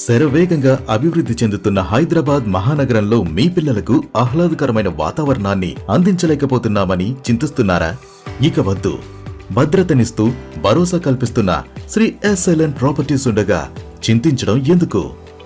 శరవేగంగా అభివృద్ధి చెందుతున్న హైదరాబాద్ మహానగరంలో మీ పిల్లలకు ఆహ్లాదకరమైన వాతావరణాన్ని అందించలేకపోతున్నామని చింతిస్తున్నారా? ఇక వద్దు. భద్రతనిస్తూ భరోసా కల్పిస్తున్న శ్రీ ఎస్ఎల్ఎన్ ప్రాపర్టీస్ ఉండగా చింతించడం ఎందుకు?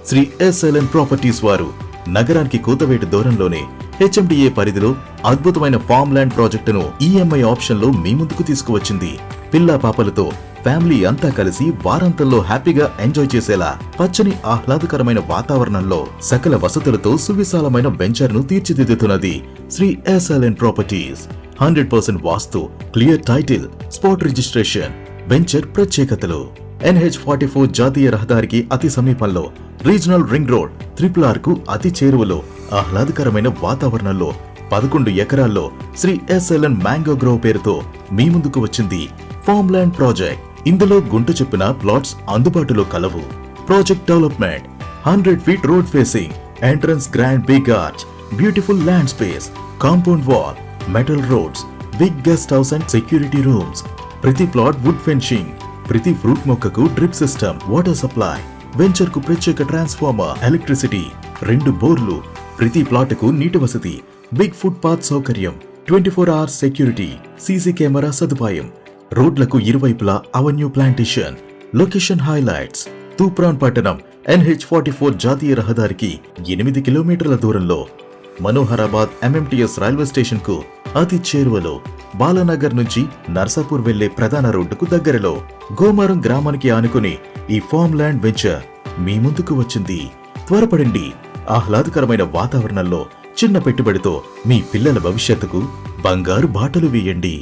శ్రీ ఎస్ఎల్ఎన్ ప్రాపర్టీస్ వారు నగరానికి కూతవేటు దూరంలోనే హెచ్ఎండిఏ పరిధిలో అద్భుతమైన ఫామ్ ల్యాండ్ ప్రాజెక్టును ఈఎంఐ ఆప్షన్ లో మీ ముందుకు తీసుకువచ్చింది. పిల్లా పాపలతో ఫ్యామిలీ అంతా కలిసి వారాంతంలో హ్యాపీగా ఎంజాయ్ చేసేలా పచ్చని ఆహ్లాదకరమైన వాతావరణంలో సకల వసతులతో సువిశాలమైన వెంచర్ ను తీర్చిదిద్దుతున్నది Shri SLN properties. 100% vastu, clear title, spot registration. Venture ప్రత్యేకతలు: NH44 జాతీయ రహదారికి అతి సమీపంలో, రీజనల్ రింగ్ రోడ్, RRR కు అతి చేరువలో, ఆహ్లాదకరమైన వాతావరణంలో 11 ఎకరాల్లో శ్రీ ఎస్ఎల్ఎన్ మ్యాంగో గ్రోవ్ పేరుతో మీ ముందుకు వచ్చింది ఫామ్ ల్యాండ్ ప్రాజెక్ట్. ఇందులో గుంట చెప్పిన ప్లాట్స్ అందుబాటులో కలవు. Project development: 100 feet road facing, entrance grand big arch, beautiful land space, compound wall, metal roads, big guest house and security rooms. ప్రతి ప్లాట్ వుడ్ ఫెన్సింగ్, ప్రతి ఫ్రూట్ మొక్కకు drip system, water supply. Venture కు ప్రత్యేక transformer, electricity, 2 బోర్లు. ప్రతి plot కు నీటి వసతి, బిగ్ ఫుట్ పాత్ సౌకర్యం, 24 hours సెక్యూరిటీ, సీసీ కెమెరా సదుపాయం. రోడ్లకు ఇరువైపులా avenue plantation. Location highlights: Toopran పట్టణం NH44 జాతీయ రహదారికి 8 కిలోమీటర్ల దూరంలో, మనోహరాబాద్ MMTS రైల్వే స్టేషన్ కు అతి చేరువలో, బాలానగర్ నుంచి నర్సాపూర్ వెళ్లే ప్రధాన రోడ్డుకు దగ్గరలో, గోమారం గ్రామానికి ఆనుకుని ఈ ఫామ్ ల్యాండ్ వెంచర్ మీ ముందుకు వచ్చింది. త్వరపడండి. ఆహ్లాదకరమైన వాతావరణంలో చిన్న పెట్టుబడితో మీ పిల్లల భవిష్యత్తుకు బంగారు బాటలు వేయండి.